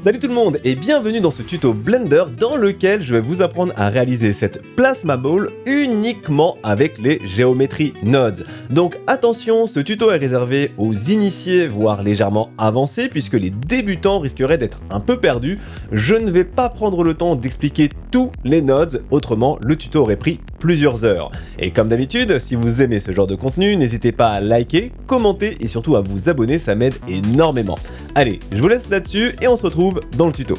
Salut tout le monde et bienvenue dans ce tuto Blender dans lequel je vais vous apprendre à réaliser cette Plasma Ball uniquement avec les Geometry Nodes. Donc attention, ce tuto est réservé aux initiés voire légèrement avancés puisque les débutants risqueraient d'être un peu perdus. Je ne vais pas prendre le temps d'expliquer tous les nodes, autrement le tuto aurait pris plusieurs heures. Et comme d'habitude, si vous aimez ce genre de contenu, n'hésitez pas à liker, commenter et surtout à vous abonner, ça m'aide énormément. Allez, je vous laisse là-dessus et on se retrouve dans le tuto.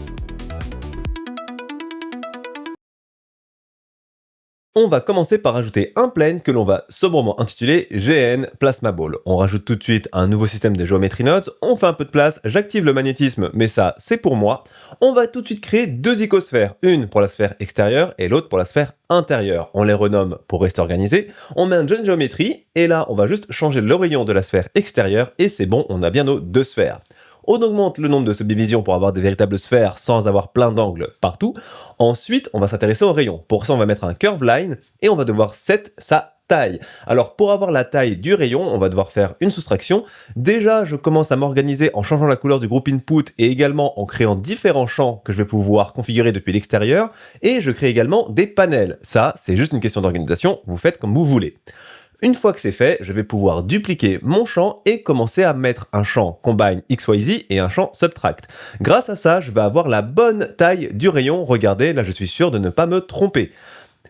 On va commencer par ajouter un plane que l'on va sobrement intituler GN Plasma Ball. On rajoute tout de suite un nouveau système de Geometry Nodes, on fait un peu de place, j'active le magnétisme, mais ça c'est pour moi. On va tout de suite créer deux icosphères, une pour la sphère extérieure et l'autre pour la sphère intérieure. On les renomme pour rester organisé, on met un Join Geometry, et là on va juste changer le rayon de la sphère extérieure, et c'est bon, on a bien nos deux sphères. On augmente le nombre de subdivisions pour avoir des véritables sphères sans avoir plein d'angles partout. Ensuite, on va s'intéresser au rayon. Pour ça, on va mettre un curve line et on va devoir set sa taille. Alors, pour avoir la taille du rayon, on va devoir faire une soustraction. Déjà, je commence à m'organiser en changeant la couleur du groupe input et également en créant différents champs que je vais pouvoir configurer depuis l'extérieur. Et je crée également des panels. Ça, c'est juste une question d'organisation. Vous faites comme vous voulez. Une fois que c'est fait, je vais pouvoir dupliquer mon champ et commencer à mettre un champ Combine XYZ et un champ Subtract. Grâce à ça, je vais avoir la bonne taille du rayon. Regardez, là je suis sûr de ne pas me tromper.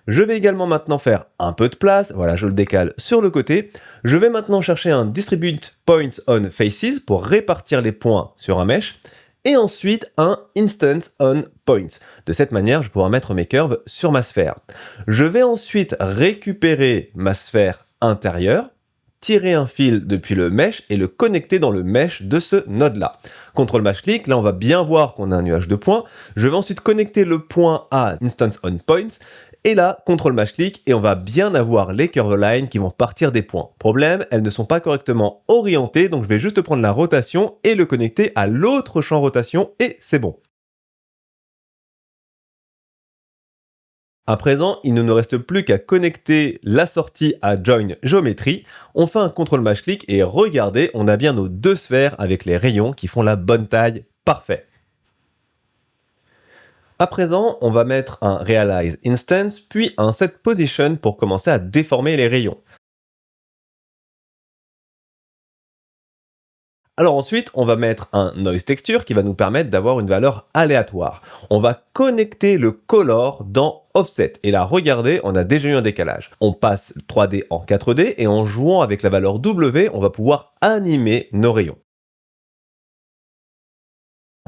Je vais également maintenant faire un peu de place, voilà, je le décale sur le côté. Je vais maintenant chercher un Distribute Points on Faces pour répartir les points sur un mesh. Et ensuite un Instance on Points. De cette manière, je vais pouvoir mettre mes curves sur ma sphère. Je vais ensuite récupérer ma sphère intérieur, tirer un fil depuis le mesh et le connecter dans le mesh de ce node-là. CTRL Mash Click, là on va bien voir qu'on a un nuage de points. Je vais ensuite connecter le point à Instance on Points, et là, CTRL Mash Click, et on va bien avoir les curve lines qui vont partir des points. Problème, elles ne sont pas correctement orientées, donc je vais juste prendre la rotation et le connecter à l'autre champ rotation, et c'est bon. À présent, il ne nous reste plus qu'à connecter la sortie à Join Geometry. On fait un CTRL Mash Click et regardez, on a bien nos deux sphères avec les rayons qui font la bonne taille. Parfait. À présent, on va mettre un Realize Instance, puis un Set Position pour commencer à déformer les rayons. Alors ensuite, on va mettre un Noise Texture qui va nous permettre d'avoir une valeur aléatoire. On va connecter le Color dans Offset. Et là, regardez, on a déjà eu un décalage. On passe 3D en 4D et en jouant avec la valeur W, on va pouvoir animer nos rayons.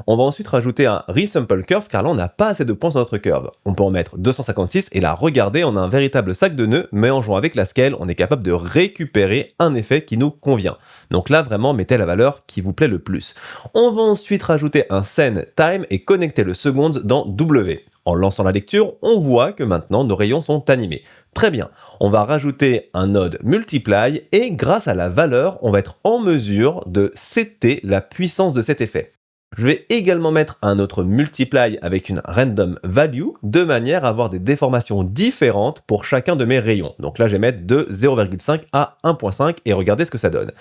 On va ensuite rajouter un Resample Curve car là on n'a pas assez de points sur notre curve. On peut en mettre 256 et là regardez, on a un véritable sac de nœuds, mais en jouant avec la scale, on est capable de récupérer un effet qui nous convient. Donc là vraiment mettez la valeur qui vous plaît le plus. On va ensuite rajouter un Send Time et connecter le second dans W. En lançant la lecture, on voit que maintenant nos rayons sont animés. Très bien, on va rajouter un node Multiply et grâce à la valeur, on va être en mesure de setter la puissance de cet effet. Je vais également mettre un autre multiply avec une random value de manière à avoir des déformations différentes pour chacun de mes rayons. Donc là, je vais mettre de 0,5 à 1,5 et regardez ce que ça donne.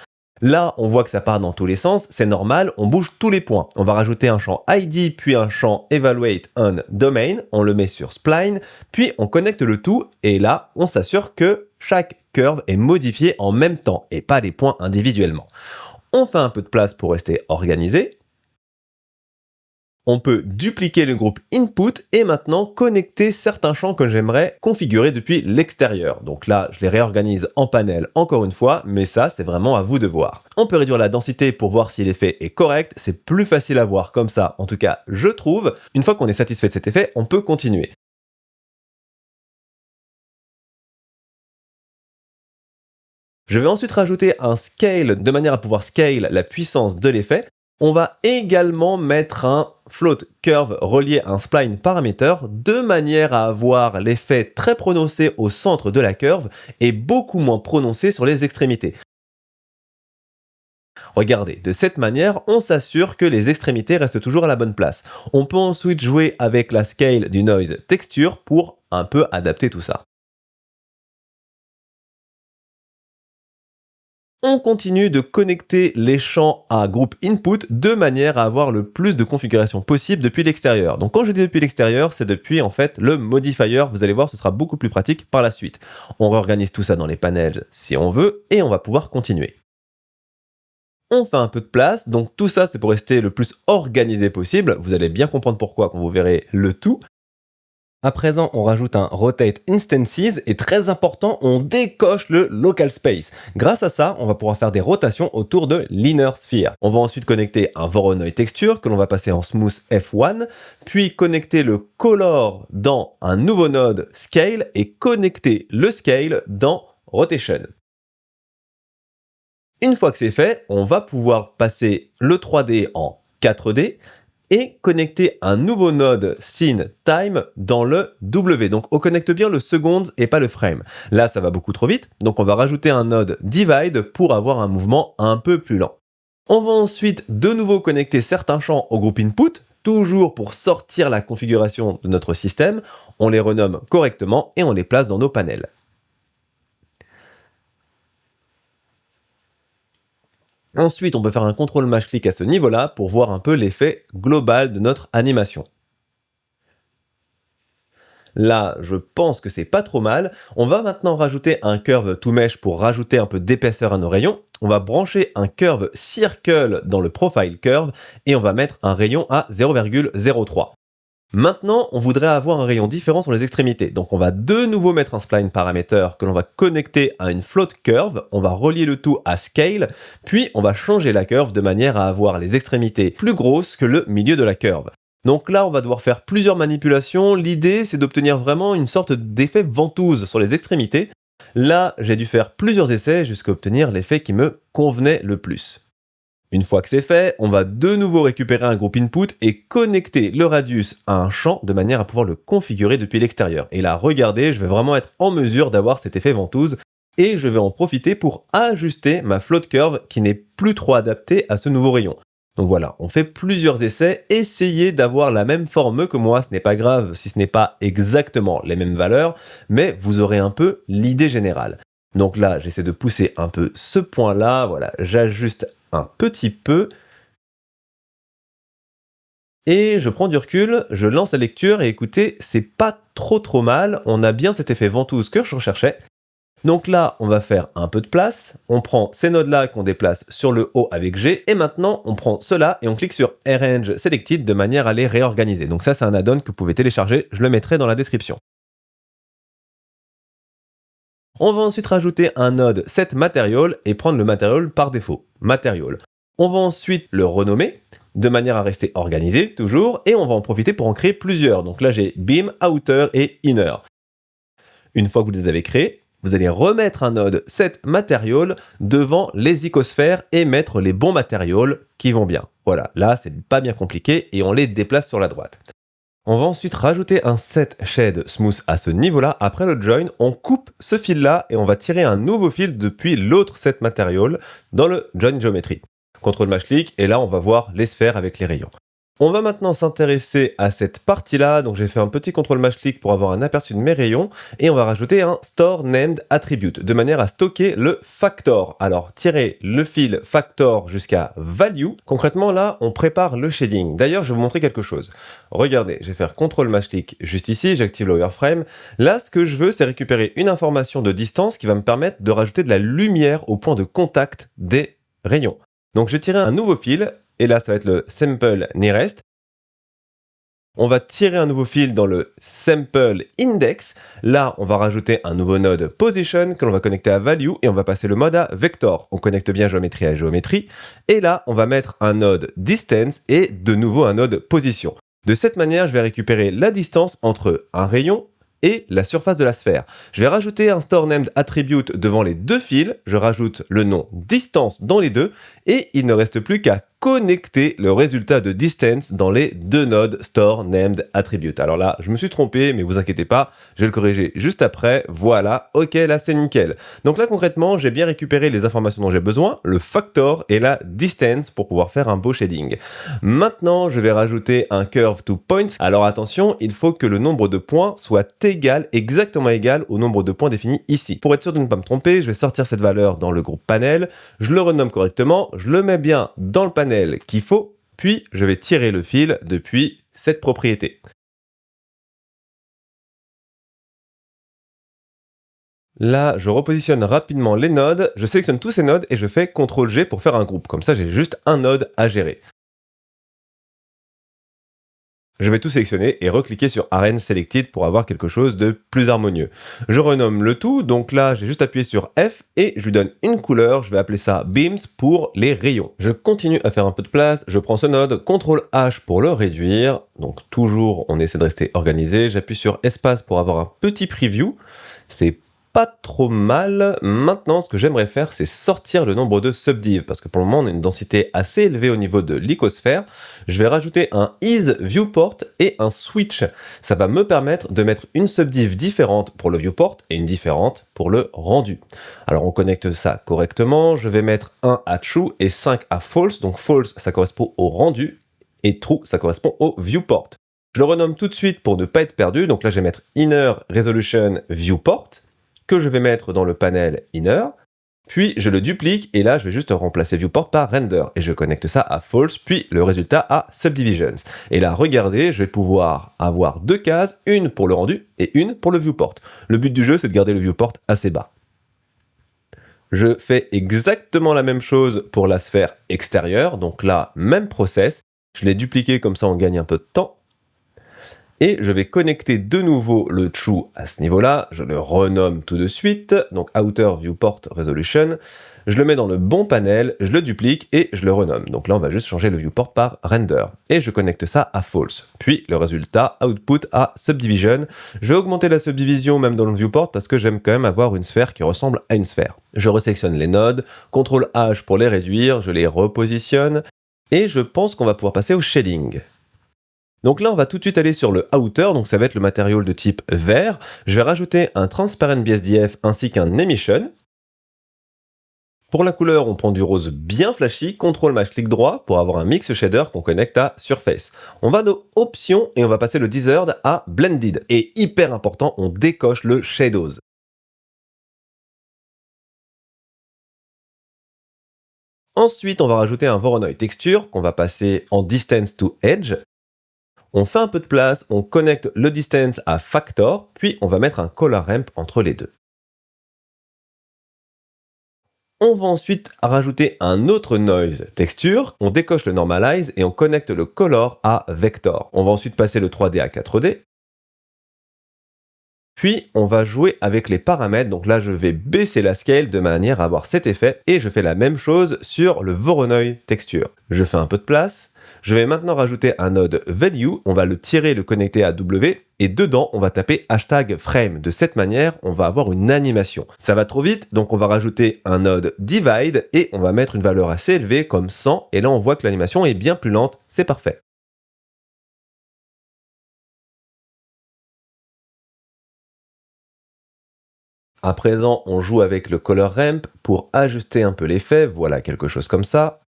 Là, on voit que ça part dans tous les sens, c'est normal, on bouge tous les points. On va rajouter un champ ID, puis un champ Evaluate on Domain, on le met sur Spline, puis on connecte le tout, et là, on s'assure que chaque curve est modifié en même temps, et pas les points individuellement. On fait un peu de place pour rester organisé. On peut dupliquer le groupe input et maintenant connecter certains champs que j'aimerais configurer depuis l'extérieur. Donc là, je les réorganise en panel encore une fois, mais ça, c'est vraiment à vous de voir. On peut réduire la densité pour voir si l'effet est correct. C'est plus facile à voir comme ça, en tout cas, je trouve. Une fois qu'on est satisfait de cet effet, on peut continuer. Je vais ensuite rajouter un scale de manière à pouvoir scale la puissance de l'effet. On va également mettre un float curve relié à un spline parameter de manière à avoir l'effet très prononcé au centre de la curve et beaucoup moins prononcé sur les extrémités. Regardez, de cette manière, on s'assure que les extrémités restent toujours à la bonne place. On peut ensuite jouer avec la scale du noise texture pour un peu adapter tout ça. On continue de connecter les champs à groupe input de manière à avoir le plus de configuration possible depuis l'extérieur. Donc quand je dis depuis l'extérieur, c'est depuis en fait le modifier. Vous allez voir, ce sera beaucoup plus pratique par la suite. On réorganise tout ça dans les panels si on veut et on va pouvoir continuer. On fait un peu de place, donc tout ça c'est pour rester le plus organisé possible. Vous allez bien comprendre pourquoi quand vous verrez le tout. À présent, on rajoute un Rotate Instances et très important, on décoche le Local Space. Grâce à ça, on va pouvoir faire des rotations autour de l'Inner Sphere. On va ensuite connecter un Voronoi Texture que l'on va passer en Smooth F1, puis connecter le Color dans un nouveau node Scale et connecter le Scale dans Rotation. Une fois que c'est fait, on va pouvoir passer le 3D en 4D et connecter un nouveau node Scene Time dans le W. Donc on connecte bien le second et pas le frame. Là, ça va beaucoup trop vite, donc on va rajouter un node Divide pour avoir un mouvement un peu plus lent. On va ensuite de nouveau connecter certains champs au groupe Input, toujours pour sortir la configuration de notre système. On les renomme correctement et on les place dans nos panels. Ensuite, on peut faire un contrôle mâche-clic à ce niveau-là pour voir un peu l'effet global de notre animation. Là, je pense que c'est pas trop mal. On va maintenant rajouter un curve to mesh pour rajouter un peu d'épaisseur à nos rayons. On va brancher un curve circle dans le profile curve et on va mettre un rayon à 0,03. Maintenant, on voudrait avoir un rayon différent sur les extrémités. Donc on va de nouveau mettre un spline parameter que l'on va connecter à une float curve. On va relier le tout à scale, puis on va changer la curve de manière à avoir les extrémités plus grosses que le milieu de la curve. Donc là, on va devoir faire plusieurs manipulations. L'idée, c'est d'obtenir vraiment une sorte d'effet ventouse sur les extrémités. Là, j'ai dû faire plusieurs essais jusqu'à obtenir l'effet qui me convenait le plus. Une fois que c'est fait, on va de nouveau récupérer un groupe input et connecter le radius à un champ de manière à pouvoir le configurer depuis l'extérieur. Et là, regardez, je vais vraiment être en mesure d'avoir cet effet ventouse et je vais en profiter pour ajuster ma float curve qui n'est plus trop adaptée à ce nouveau rayon. Donc voilà, on fait plusieurs essais, essayez d'avoir la même forme que moi, ce n'est pas grave si ce n'est pas exactement les mêmes valeurs, mais vous aurez un peu l'idée générale. Donc là, j'essaie de pousser un peu ce point-là, voilà, j'ajuste un petit peu. Et je prends du recul, je lance la lecture et écoutez, c'est pas trop mal, on a bien cet effet ventouse que je recherchais. Donc là, on va faire un peu de place, on prend ces nodes-là qu'on déplace sur le haut avec G, et maintenant on prend cela et on clique sur Arrange Selected de manière à les réorganiser. Donc ça, c'est un add-on que vous pouvez télécharger, je le mettrai dans la description. On va ensuite rajouter un node Set Material et prendre le Material par défaut, Material. On va ensuite le renommer de manière à rester organisé toujours et on va en profiter pour en créer plusieurs. Donc là j'ai Beam, Outer et Inner. Une fois que vous les avez créés, vous allez remettre un node Set Material devant les icosphères et mettre les bons matériaux qui vont bien. Voilà, là c'est pas bien compliqué et on les déplace sur la droite. On va ensuite rajouter un set shade smooth à ce niveau-là. Après le join, on coupe ce fil-là et on va tirer un nouveau fil depuis l'autre set material dans le join geometry. Contrôle mâche-clic et là on va voir les sphères avec les rayons. On va maintenant s'intéresser à cette partie-là, donc j'ai fait un petit contrôle mâche-clic pour avoir un aperçu de mes rayons, et on va rajouter un store named attribute, de manière à stocker le factor. Alors, tirez le fil factor jusqu'à value. Concrètement, là, on prépare le shading. D'ailleurs, je vais vous montrer quelque chose. Regardez, je vais faire contrôle mâche-clic juste ici, j'active le wireframe. Là, ce que je veux, c'est récupérer une information de distance qui va me permettre de rajouter de la lumière au point de contact des rayons. Donc, je vais tirer un nouveau fil, et là, ça va être le sample nearest. On va tirer un nouveau fil dans le sample index. Là, on va rajouter un nouveau node position que l'on va connecter à value et on va passer le mode à vector. On connecte bien géométrie à géométrie. Et là, on va mettre un node distance et de nouveau un node position. De cette manière, je vais récupérer la distance entre un rayon et la surface de la sphère. Je vais rajouter un store named attribute devant les deux fils, je rajoute le nom distance dans les deux, et il ne reste plus qu'à connecter le résultat de distance dans les deux nodes store named attribute. Alors là, je me suis trompé, mais vous inquiétez pas, je vais le corriger juste après. Voilà, ok, là c'est nickel. Donc là concrètement, j'ai bien récupéré les informations dont j'ai besoin, le factor et la distance pour pouvoir faire un beau shading. Maintenant, je vais rajouter un curve to points. Alors attention, il faut que le nombre de points soit égal, exactement égal au nombre de points définis ici. Pour être sûr de ne pas me tromper, je vais sortir cette valeur dans le groupe panel, je le renomme correctement, je le mets bien dans le panel qu'il faut, puis je vais tirer le fil depuis cette propriété. Là, je repositionne rapidement les nodes, je sélectionne tous ces nodes et je fais CTRL-G pour faire un groupe. Comme ça, j'ai juste un node à gérer. Je vais tout sélectionner et recliquer sur Arrange Selected pour avoir quelque chose de plus harmonieux. Je renomme le tout, donc là j'ai juste appuyé sur F et je lui donne une couleur, je vais appeler ça Beams pour les rayons. Je continue à faire un peu de place, je prends ce node, CTRL H pour le réduire, donc toujours on essaie de rester organisé, j'appuie sur Espace pour avoir un petit preview, c'est pas trop mal. Maintenant, ce que j'aimerais faire, c'est sortir le nombre de subdiv, parce que pour le moment, on a une densité assez élevée au niveau de l'icosphère. Je vais rajouter un is viewport et un switch. Ça va me permettre de mettre une subdiv différente pour le viewport et une différente pour le rendu. Alors, on connecte ça correctement. Je vais mettre 1 à true et 5 à false. Donc, false, ça correspond au rendu et true, ça correspond au viewport. Je le renomme tout de suite pour ne pas être perdu. Donc là, je vais mettre inner resolution viewport, que je vais mettre dans le panel inner, puis je le duplique et là je vais juste remplacer viewport par render et je connecte ça à false, puis le résultat à subdivisions. Et là regardez, je vais pouvoir avoir deux cases, une pour le rendu et une pour le viewport. Le but du jeu c'est de garder le viewport assez bas. Je fais exactement la même chose pour la sphère extérieure, donc là même process, je l'ai dupliqué comme ça on gagne un peu de temps. Et je vais connecter de nouveau le true à ce niveau-là, je le renomme tout de suite, donc Outer Viewport Resolution, je le mets dans le bon panel, je le duplique et je le renomme. Donc là on va juste changer le viewport par render, et je connecte ça à false. Puis le résultat, output à subdivision, je vais augmenter la subdivision même dans le viewport parce que j'aime quand même avoir une sphère qui ressemble à une sphère. Je resélectionne les nodes, CTRL H pour les réduire, je les repositionne, et je pense qu'on va pouvoir passer au shading. Donc là, on va tout de suite aller sur le Outer, donc ça va être le matériau de type vert. Je vais rajouter un Transparent BSDF ainsi qu'un Emission. Pour la couleur, on prend du rose bien flashy, CTRL clic droit pour avoir un mix shader qu'on connecte à Surface. On va dans Options et on va passer le Deezered à Blended. Et hyper important, on décoche le Shadows. Ensuite, on va rajouter un Voronoi Texture qu'on va passer en Distance to Edge. On fait un peu de place, on connecte le distance à factor, puis on va mettre un color ramp entre les deux. On va ensuite rajouter un autre noise texture, on décoche le normalize et on connecte le color à vector. On va ensuite passer le 3D à 4D. Puis on va jouer avec les paramètres, donc là je vais baisser la scale de manière à avoir cet effet, et je fais la même chose sur le Voronoi texture. Je fais un peu de place. Je vais maintenant rajouter un node value, on va le tirer et le connecter à W, et dedans on va taper hashtag frame. De cette manière, on va avoir une animation. Ça va trop vite, donc on va rajouter un node divide, et on va mettre une valeur assez élevée comme 100, et là on voit que l'animation est bien plus lente, c'est parfait. À présent, on joue avec le color ramp pour ajuster un peu l'effet, voilà quelque chose comme ça.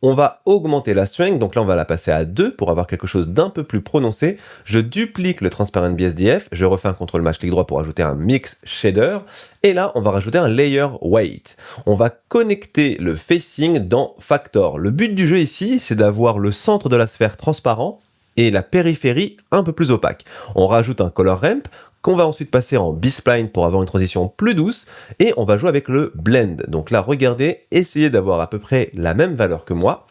On va augmenter la strength, donc là on va la passer à 2 pour avoir quelque chose d'un peu plus prononcé. Je duplique le Transparent BSDF, je refais un CTRL clic droit pour ajouter un Mix Shader, et là on va rajouter un Layer Weight. On va connecter le facing dans Factor. Le but du jeu ici, c'est d'avoir le centre de la sphère transparent et la périphérie un peu plus opaque. On rajoute un Color Ramp, qu'on va ensuite passer en B-spline pour avoir une transition plus douce, et on va jouer avec le blend. Donc là, regardez, essayez d'avoir à peu près la même valeur que moi,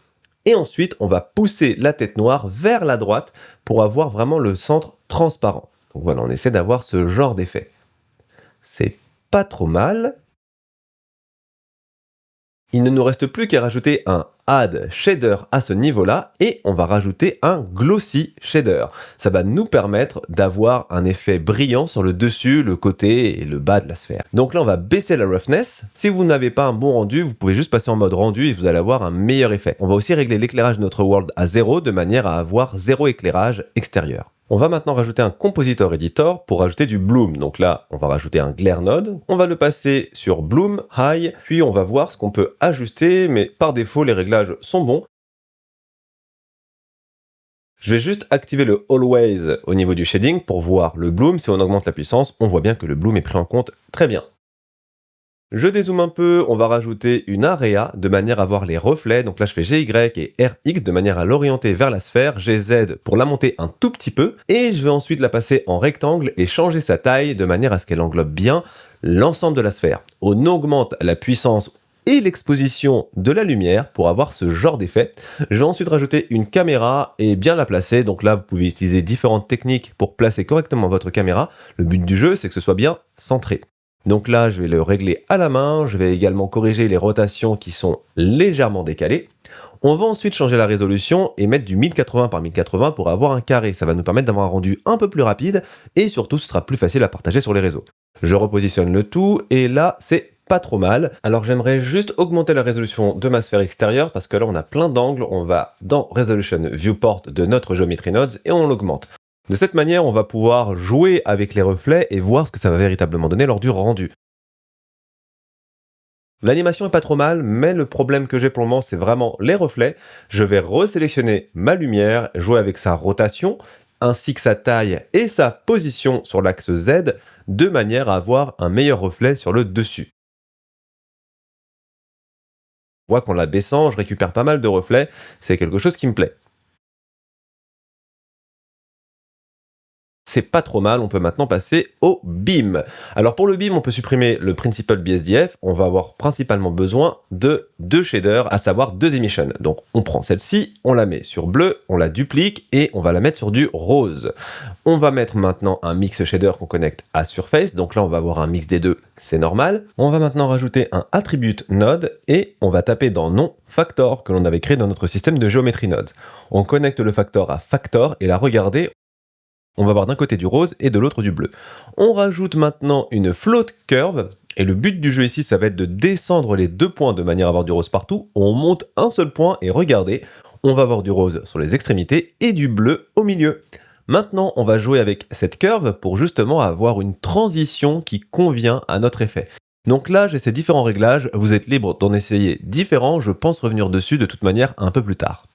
et ensuite, on va pousser la tête noire vers la droite pour avoir vraiment le centre transparent. Donc voilà, on essaie d'avoir ce genre d'effet. C'est pas trop mal. Il ne nous reste plus qu'à rajouter un Add Shader à ce niveau-là et on va rajouter un Glossy Shader. Ça va nous permettre d'avoir un effet brillant sur le dessus, le côté et le bas de la sphère. Donc là, on va baisser la roughness. Si vous n'avez pas un bon rendu, vous pouvez juste passer en mode rendu et vous allez avoir un meilleur effet. On va aussi régler l'éclairage de notre world à 0 de manière à avoir 0 éclairage extérieur. On va maintenant rajouter un compositor editor pour rajouter du bloom. Donc là, on va rajouter un glare node. On va le passer sur bloom, high, puis on va voir ce qu'on peut ajuster, mais par défaut, les réglages sont bons. Je vais juste activer le always au niveau du shading pour voir le bloom. Si on augmente la puissance, on voit bien que le bloom est pris en compte très bien. Je dézoome un peu, on va rajouter une area de manière à voir les reflets. Donc là, je fais GY et RX de manière à l'orienter vers la sphère, GZ pour la monter un tout petit peu, et je vais ensuite la passer en rectangle et changer sa taille de manière à ce qu'elle englobe bien l'ensemble de la sphère. On augmente la puissance et l'exposition de la lumière pour avoir ce genre d'effet. Je vais ensuite rajouter une caméra et bien la placer. Donc là, vous pouvez utiliser différentes techniques pour placer correctement votre caméra. Le but du jeu, c'est que ce soit bien centré. Donc là, je vais le régler à la main. Je vais également corriger les rotations qui sont légèrement décalées. On va ensuite changer la résolution et mettre du 1080 par 1080 pour avoir un carré. Ça va nous permettre d'avoir un rendu un peu plus rapide et surtout, ce sera plus facile à partager sur les réseaux. Je repositionne le tout et là, c'est pas trop mal. Alors j'aimerais juste augmenter la résolution de ma sphère extérieure parce que là, on a plein d'angles. On va dans Resolution Viewport de notre Geometry Nodes et on l'augmente. De cette manière, on va pouvoir jouer avec les reflets et voir ce que ça va véritablement donner lors du rendu. L'animation est pas trop mal, mais le problème que j'ai pour le moment, c'est vraiment les reflets. Je vais resélectionner ma lumière, jouer avec sa rotation, ainsi que sa taille et sa position sur l'axe Z, de manière à avoir un meilleur reflet sur le dessus. Je vois qu'en la baissant, je récupère pas mal de reflets, c'est quelque chose qui me plaît. C'est pas trop mal, on peut maintenant passer au beam. Alors pour le beam, on peut supprimer le principal BSDF, on va avoir principalement besoin de deux shaders, à savoir deux emissions. Donc on prend celle-ci, on la met sur bleu, on la duplique et on va la mettre sur du rose. On va mettre maintenant un mix shader qu'on connecte à surface, donc là on va avoir un mix des deux, c'est normal. On va maintenant rajouter un attribute node et on va taper dans nom factor que l'on avait créé dans notre système de Geometry Nodes. On connecte le factor à factor et là regardez, on va avoir d'un côté du rose et de l'autre du bleu. On rajoute maintenant une float curve, et le but du jeu ici, ça va être de descendre les deux points de manière à avoir du rose partout. On monte un seul point et regardez, on va avoir du rose sur les extrémités et du bleu au milieu. Maintenant, on va jouer avec cette curve pour justement avoir une transition qui convient à notre effet. Donc là, j'ai ces différents réglages, vous êtes libre d'en essayer différents, je pense revenir dessus de toute manière un peu plus tard.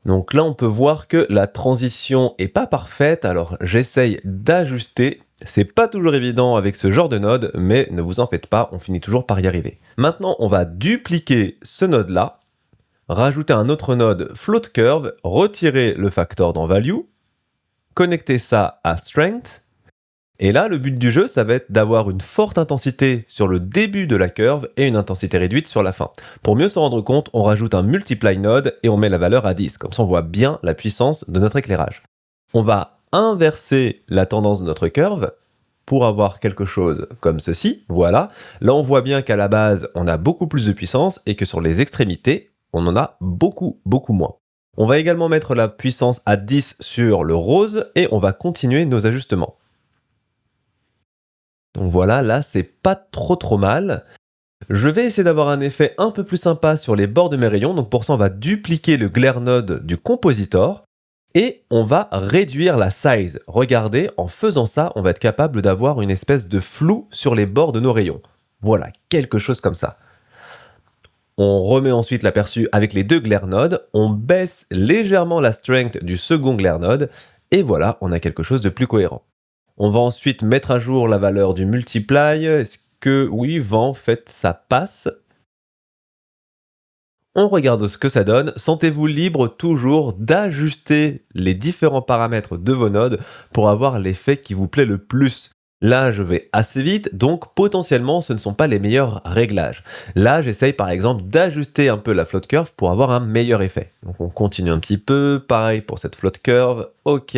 Donc là, on peut voir que la transition est pas parfaite, alors j'essaye d'ajuster. C'est pas toujours évident avec ce genre de node, mais ne vous en faites pas, on finit toujours par y arriver. Maintenant, on va dupliquer ce node-là, rajouter un autre node float curve, retirer le factor dans value, connecter ça à strength, et là, le but du jeu, ça va être d'avoir une forte intensité sur le début de la curve et une intensité réduite sur la fin. Pour mieux s'en rendre compte, on rajoute un multiply node et on met la valeur à 10. Comme ça, on voit bien la puissance de notre éclairage. On va inverser la tendance de notre curve pour avoir quelque chose comme ceci. Voilà. Là, on voit bien qu'à la base, on a beaucoup plus de puissance et que sur les extrémités, on en a beaucoup, beaucoup moins. On va également mettre la puissance à 10 sur le rose et on va continuer nos ajustements. Donc voilà, là, c'est pas trop mal. Je vais essayer d'avoir un effet un peu plus sympa sur les bords de mes rayons. Donc pour ça, on va dupliquer le glare node du compositor et on va réduire la size. Regardez, en faisant ça, on va être capable d'avoir une espèce de flou sur les bords de nos rayons. Voilà, quelque chose comme ça. On remet ensuite l'aperçu avec les deux glare nodes. On baisse légèrement la strength du second glare node et voilà, on a quelque chose de plus cohérent. On va ensuite mettre à jour la valeur du multiply. Est-ce que, oui, 20, en fait, ça passe. On regarde ce que ça donne. Sentez-vous libre toujours d'ajuster les différents paramètres de vos nodes pour avoir l'effet qui vous plaît le plus. Là, je vais assez vite, donc potentiellement, ce ne sont pas les meilleurs réglages. Là, j'essaye par exemple d'ajuster un peu la float curve pour avoir un meilleur effet. Donc on continue un petit peu. Pareil pour cette float curve. Ok,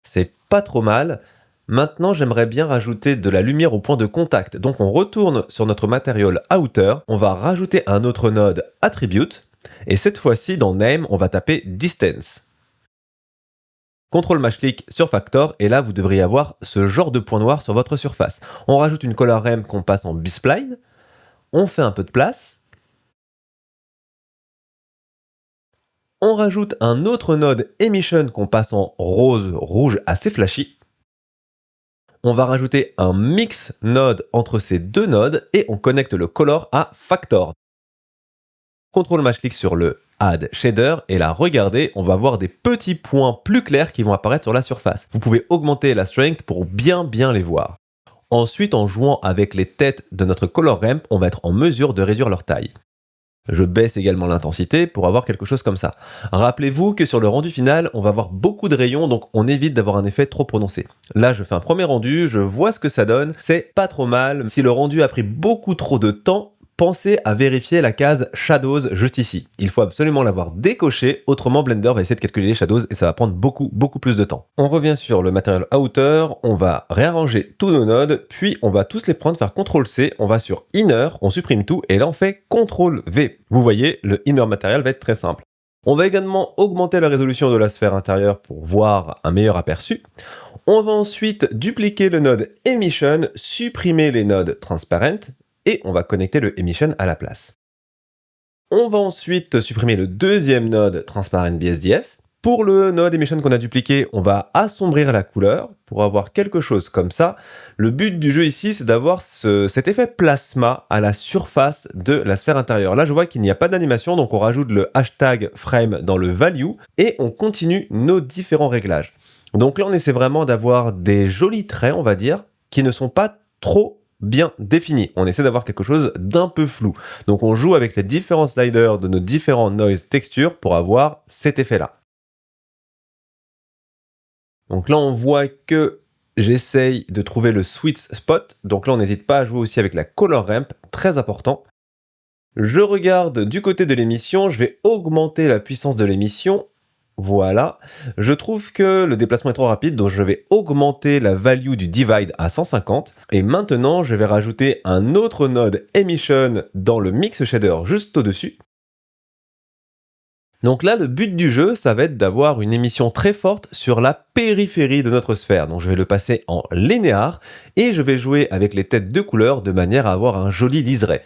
c'est pas trop mal. Maintenant, j'aimerais bien rajouter de la lumière au point de contact. Donc on retourne sur notre Material Outer, on va rajouter un autre node Attribute, et cette fois-ci dans Name, on va taper Distance. CTRL-clic sur Factor, et là vous devriez avoir ce genre de point noir sur votre surface. On rajoute une color ramp qu'on passe en B-spline, on fait un peu de place, on rajoute un autre node Emission qu'on passe en rose, rouge assez flashy, on va rajouter un mix node entre ces deux nodes et on connecte le color à Factor. CTRL-clic sur le Add Shader et là, regardez, on va voir des petits points plus clairs qui vont apparaître sur la surface. Vous pouvez augmenter la strength pour bien les voir. Ensuite, en jouant avec les têtes de notre color ramp, on va être en mesure de réduire leur taille. Je baisse également l'intensité pour avoir quelque chose comme ça. Rappelez-vous que sur le rendu final, on va avoir beaucoup de rayons, donc on évite d'avoir un effet trop prononcé. Là, je fais un premier rendu, je vois ce que ça donne, c'est pas trop mal. Si le rendu a pris beaucoup trop de temps, pensez à vérifier la case Shadows juste ici. Il faut absolument l'avoir décoché, autrement Blender va essayer de calculer les shadows et ça va prendre beaucoup plus de temps. On revient sur le Material Outer, on va réarranger tous nos nodes, puis on va tous les prendre, faire CTRL-C, on va sur Inner, on supprime tout, et là on fait CTRL-V. Vous voyez, le Inner Material va être très simple. On va également augmenter la résolution de la sphère intérieure pour voir un meilleur aperçu. On va ensuite dupliquer le node Emission, supprimer les nodes Transparent, et on va connecter le Emission à la place. On va ensuite supprimer le deuxième node Transparent BSDF. Pour le node Emission qu'on a dupliqué, on va assombrir la couleur pour avoir quelque chose comme ça. Le but du jeu ici, c'est d'avoir cet effet plasma à la surface de la sphère intérieure. Là, je vois qu'il n'y a pas d'animation, donc on rajoute le hashtag frame dans le value et on continue nos différents réglages. Donc là, on essaie vraiment d'avoir des jolis traits, on va dire, qui ne sont pas trop bien défini. On essaie d'avoir quelque chose d'un peu flou. Donc on joue avec les différents sliders de nos différents noise textures pour avoir cet effet-là. Donc là, on voit que j'essaye de trouver le sweet spot. Donc là, on n'hésite pas à jouer aussi avec la color ramp, très important. Je regarde du côté de l'émission, je vais augmenter la puissance de l'émission. Voilà, je trouve que le déplacement est trop rapide, donc je vais augmenter la value du divide à 150. Et maintenant, je vais rajouter un autre node Emission dans le mix shader juste au-dessus. Donc là, le but du jeu, ça va être d'avoir une émission très forte sur la périphérie de notre sphère. Donc je vais le passer en linéaire et je vais jouer avec les têtes de couleurs de manière à avoir un joli liseré.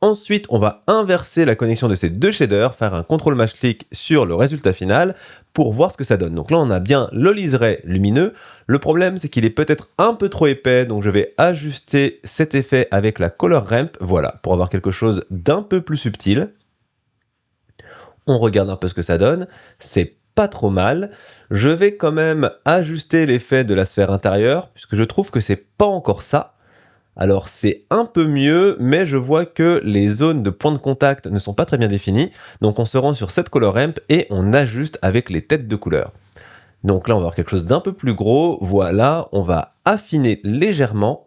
Ensuite, on va inverser la connexion de ces deux shaders, faire un CTRL-clic sur le résultat final pour voir ce que ça donne. Donc là, on a bien le liseré lumineux. Le problème, c'est qu'il est peut-être un peu trop épais, donc je vais ajuster cet effet avec la color ramp, voilà, pour avoir quelque chose d'un peu plus subtil. On regarde un peu ce que ça donne. C'est pas trop mal. Je vais quand même ajuster l'effet de la sphère intérieure, puisque je trouve que c'est pas encore ça. Alors c'est un peu mieux, mais je vois que les zones de point de contact ne sont pas très bien définies. Donc on se rend sur cette color ramp et on ajuste avec les têtes de couleur. Donc là on va avoir quelque chose d'un peu plus gros. Voilà, on va affiner légèrement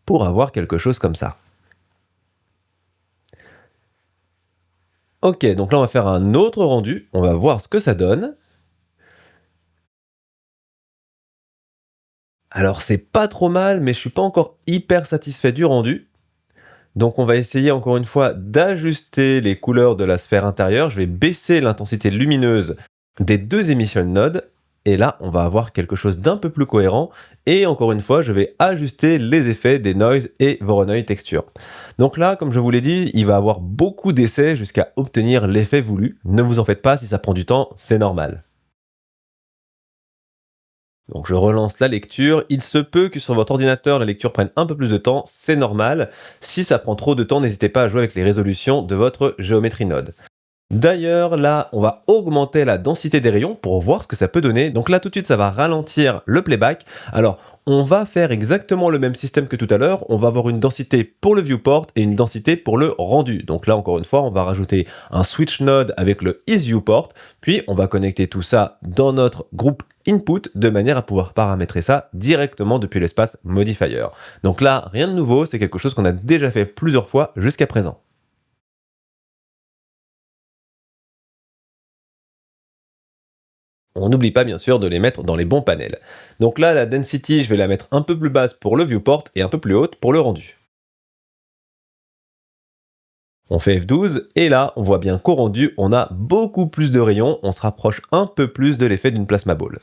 pour avoir quelque chose comme ça. Ok, donc là on va faire un autre rendu. On va voir ce que ça donne. Alors c'est pas trop mal, mais je suis pas encore hyper satisfait du rendu. Donc on va essayer encore une fois d'ajuster les couleurs de la sphère intérieure. Je vais baisser l'intensité lumineuse des deux emission nodes. Et là, on va avoir quelque chose d'un peu plus cohérent. Et encore une fois, je vais ajuster les effets des noise et Voronoi texture. Donc là, comme je vous l'ai dit, il va avoir beaucoup d'essais jusqu'à obtenir l'effet voulu. Ne vous en faites pas, si ça prend du temps, c'est normal. Donc je relance la lecture. Il se peut que sur votre ordinateur, la lecture prenne un peu plus de temps, c'est normal. Si ça prend trop de temps, n'hésitez pas à jouer avec les résolutions de votre géométrie node. D'ailleurs, là, on va augmenter la densité des rayons pour voir ce que ça peut donner. Donc là, tout de suite, ça va ralentir le playback. Alors, on va faire exactement le même système que tout à l'heure. On va avoir une densité pour le viewport et une densité pour le rendu. Donc là, encore une fois, on va rajouter un switch node avec le isViewport. Puis, on va connecter tout ça dans notre groupe input de manière à pouvoir paramétrer ça directement depuis l'espace modifier. Donc là, rien de nouveau, c'est quelque chose qu'on a déjà fait plusieurs fois jusqu'à présent. On n'oublie pas bien sûr de les mettre dans les bons panels. Donc là, la density, je vais la mettre un peu plus basse pour le viewport et un peu plus haute pour le rendu. On fait F12 et là, on voit bien qu'au rendu, on a beaucoup plus de rayons, on se rapproche un peu plus de l'effet d'une plasma ball.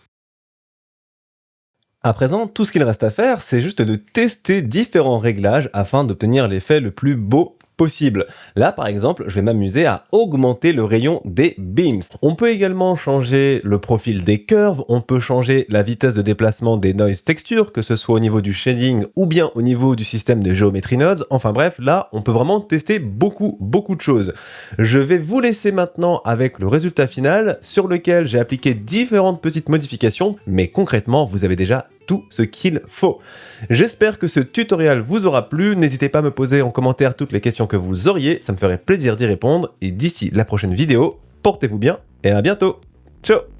À présent, tout ce qu'il reste à faire, c'est juste de tester différents réglages afin d'obtenir l'effet le plus beau possible. Là, par exemple, je vais m'amuser à augmenter le rayon des beams. On peut également changer le profil des curves, on peut changer la vitesse de déplacement des noise textures, que ce soit au niveau du shading ou bien au niveau du système de Geometry Nodes. Enfin bref, là, on peut vraiment tester beaucoup de choses. Je vais vous laisser maintenant avec le résultat final sur lequel j'ai appliqué différentes petites modifications, mais concrètement, vous avez déjà tout ce qu'il faut. J'espère que ce tutoriel vous aura plu, n'hésitez pas à me poser en commentaire toutes les questions que vous auriez, ça me ferait plaisir d'y répondre, et d'ici la prochaine vidéo, portez-vous bien et à bientôt. Ciao!